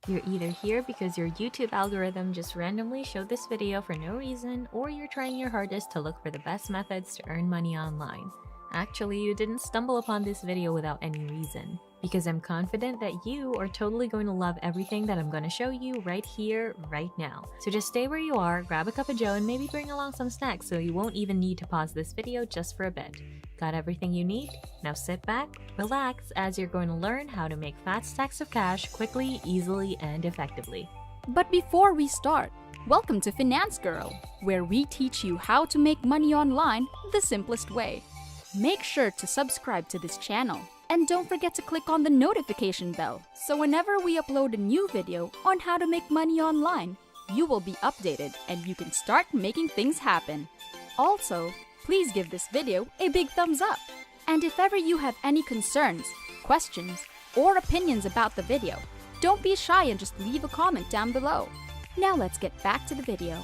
You're either here because your YouTube algorithm just randomly showed this video for no reason, or you're trying your hardest to look for the best methods to earn money online. Actually, you didn't stumble upon this video without any reason, because I'm confident that you are totally going to love everything that I'm going to show you right here, right now. So just stay where you are, grab a cup of joe, and maybe bring along some snacks so you won't even need to pause this video just for a bit. Got everything you need? Now sit back, relax, as you're going to learn how to make fat stacks of cash quickly, easily, and effectively. But before we start, welcome to Finance Girl, where we teach you how to make money online the simplest way. Make sure to subscribe to this channel and don't forget to click on the notification bell so whenever we upload a new video on how to make money online, you will be updated and you can start making things happen. Also, please give this video a big thumbs up. And if ever you have any concerns, questions, or opinions about the video, don't be shy and just leave a comment down below. Now let's get back to the video.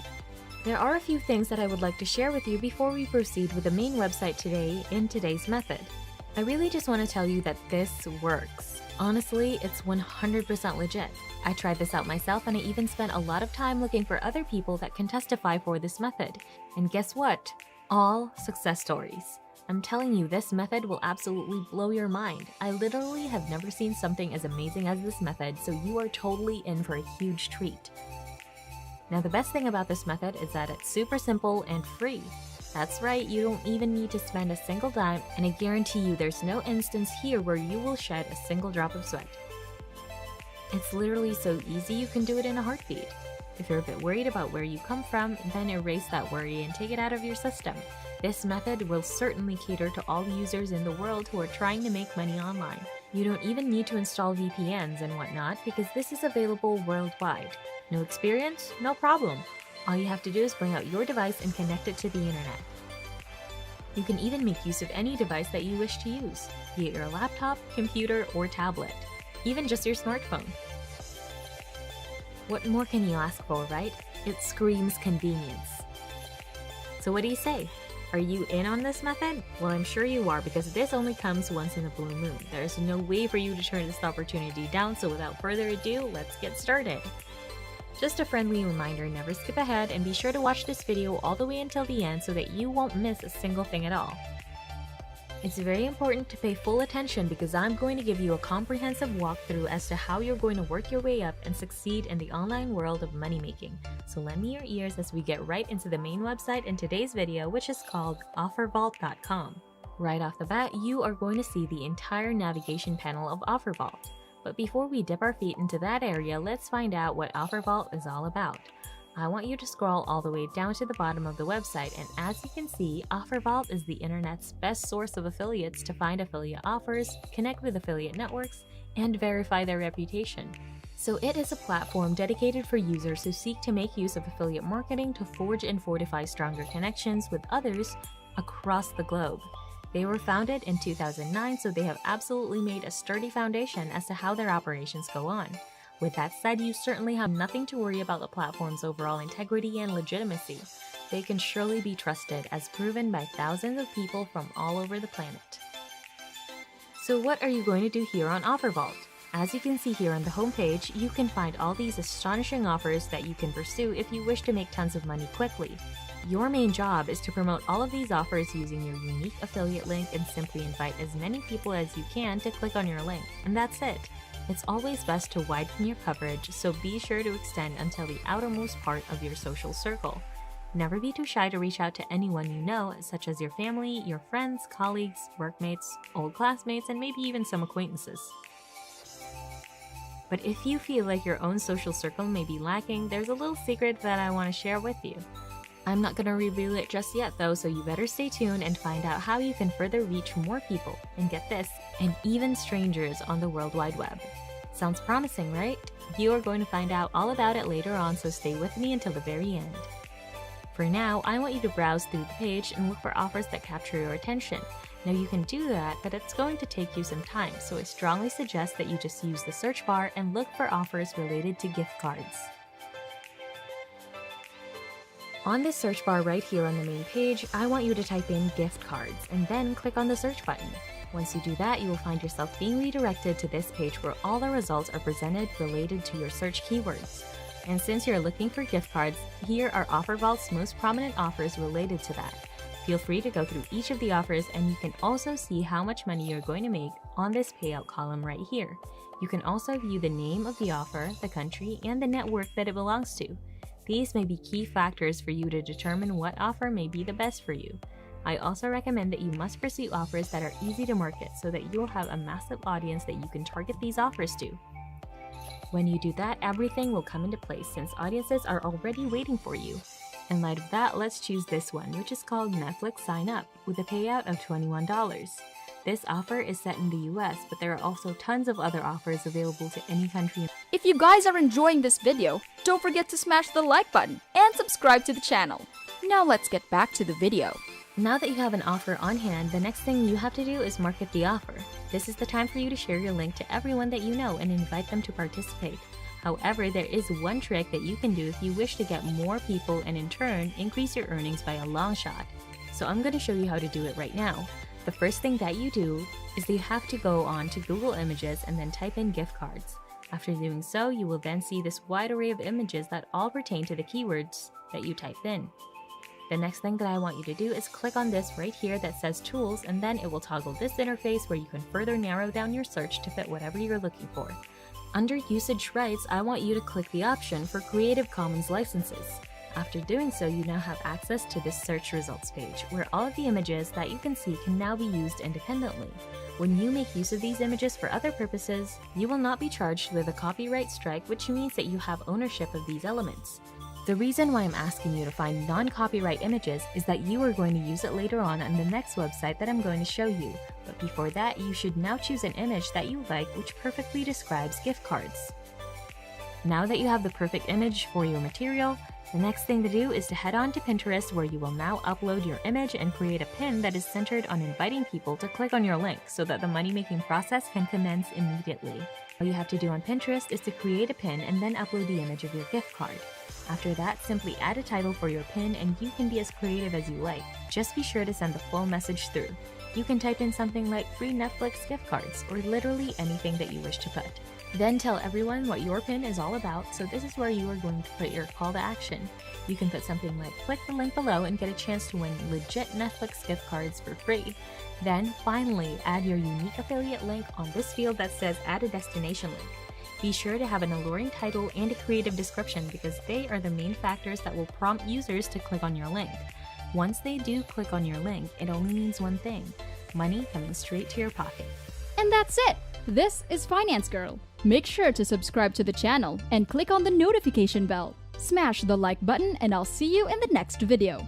There are a few things that I would like to share with you before we proceed with the main website today in today's method. I really just want to tell you that this works. Honestly, it's 100% legit. I tried this out myself and I even spent a lot of time looking for other people that can testify for this method. And guess what? All success stories. I'm telling you, this method will absolutely blow your mind. I literally have never seen something as amazing as this method, so you are totally in for a huge treat. Now, the best thing about this method is that it's super simple and free. That's right, you don't even need to spend a single dime, and I guarantee you there's no instance here where you will shed a single drop of sweat. It's literally so easy you can do it in a heartbeat. If you're a bit worried about where you come from, then erase that worry and take it out of your system. This method will certainly cater to all users in the world who are trying to make money online. You don't even need to install VPNs and whatnot because this is available worldwide. No experience? No problem. All you have to do is bring out your device and connect it to the internet. You can even make use of any device that you wish to use, be it your laptop, computer, or tablet, even just your smartphone. What more can you ask for, right? It screams convenience. So what do you say? Are you in on this method? Well, I'm sure you are because this only comes once in a blue moon. There's no way for you to turn this opportunity down, so without further ado, let's get started. Just a friendly reminder, never skip ahead and be sure to watch this video all the way until the end so that you won't miss a single thing at all. It's very important to pay full attention because I'm going to give you a comprehensive walkthrough as to how you're going to work your way up and succeed in the online world of money making. So lend me your ears as we get right into the main website in today's video, which is called offervault.com. Right off the bat, you are going to see the entire navigation panel of OfferVault. But before we dip our feet into that area, let's find out what OfferVault is all about. I want you to scroll all the way down to the bottom of the website, and as you can see, OfferVault is the internet's best source of affiliates to find affiliate offers, connect with affiliate networks, and verify their reputation. So it is a platform dedicated for users who seek to make use of affiliate marketing to forge and fortify stronger connections with others across the globe. They were founded in 2009, so they have absolutely made a sturdy foundation as to how their operations go on. With that said, you certainly have nothing to worry about the platform's overall integrity and legitimacy. They can surely be trusted, as proven by thousands of people from all over the planet. So what are you going to do here on OfferVault? As you can see here on the homepage, you can find all these astonishing offers that you can pursue if you wish to make tons of money quickly. Your main job is to promote all of these offers using your unique affiliate link and simply invite as many people as you can to click on your link, and that's it. It's always best to widen your coverage, so be sure to extend until the outermost part of your social circle. Never be too shy to reach out to anyone you know, such as your family, your friends, colleagues, workmates, old classmates, and maybe even some acquaintances. But if you feel like your own social circle may be lacking, there's a little secret that I want to share with you. I'm not going to reveal it just yet though, so you better stay tuned and find out how you can further reach more people, and get this, and even strangers on the World Wide Web. Sounds promising, right? You are going to find out all about it later on, so stay with me until the very end. For now, I want you to browse through the page and look for offers that capture your attention. Now you can do that, but it's going to take you some time, so I strongly suggest that you just use the search bar and look for offers related to gift cards. On this search bar right here on the main page, I want you to type in gift cards and then click on the search button. Once you do that, you will find yourself being redirected to this page where all the results are presented related to your search keywords. And since you're looking for gift cards, here are OfferVault's most prominent offers related to that. Feel free to go through each of the offers, and you can also see how much money you're going to make on this payout column right here. You can also view the name of the offer, the country, and the network that it belongs to. These may be key factors for you to determine what offer may be the best for you. I also recommend that you must pursue offers that are easy to market so that you'll have a massive audience that you can target these offers to. When you do that, everything will come into place since audiences are already waiting for you. In light of that, let's choose this one, which is called Netflix Sign Up, with a payout of $21. This offer is set in the US, but there are also tons of other offers available to any country. If you guys are enjoying this video, don't forget to smash the like button and subscribe to the channel. Now let's get back to the video. Now that you have an offer on hand, the next thing you have to do is market the offer. This is the time for you to share your link to everyone that you know and invite them to participate. However, there is one trick that you can do if you wish to get more people and in turn increase your earnings by a long shot. So I'm going to show you how to do it right now. The first thing that you do is that you have to go on to Google Images and then type in gift cards. After doing so, you will then see this wide array of images that all pertain to the keywords that you typed in. The next thing that I want you to do is click on this right here that says Tools, and then it will toggle this interface where you can further narrow down your search to fit whatever you're looking for. Under Usage Rights, I want you to click the option for Creative Commons licenses. After doing so, you now have access to this search results page, where all of the images that you can see can now be used independently. When you make use of these images for other purposes, you will not be charged with a copyright strike, which means that you have ownership of these elements. The reason why I'm asking you to find non-copyright images is that you are going to use it later on the next website that I'm going to show you. But before that, you should now choose an image that you like which perfectly describes gift cards. Now that you have the perfect image for your material, the next thing to do is to head on to Pinterest, where you will now upload your image and create a pin that is centered on inviting people to click on your link so that the money-making process can commence immediately. All you have to do on Pinterest is to create a pin and then upload the image of your gift card. After that, simply add a title for your pin and you can be as creative as you like. Just be sure to send the full message through. You can type in something like free Netflix gift cards or literally anything that you wish to put. Then tell everyone what your pin is all about, so this is where you are going to put your call to action. You can put something like click the link below and get a chance to win legit Netflix gift cards for free. Then finally, add your unique affiliate link on this field that says add a destination link. Be sure to have an alluring title and a creative description because they are the main factors that will prompt users to click on your link. Once they do click on your link, it only means one thing: money coming straight to your pocket. And that's it! This is Finance Girl. Make sure to subscribe to the channel and click on the notification bell. Smash the like button and I'll see you in the next video.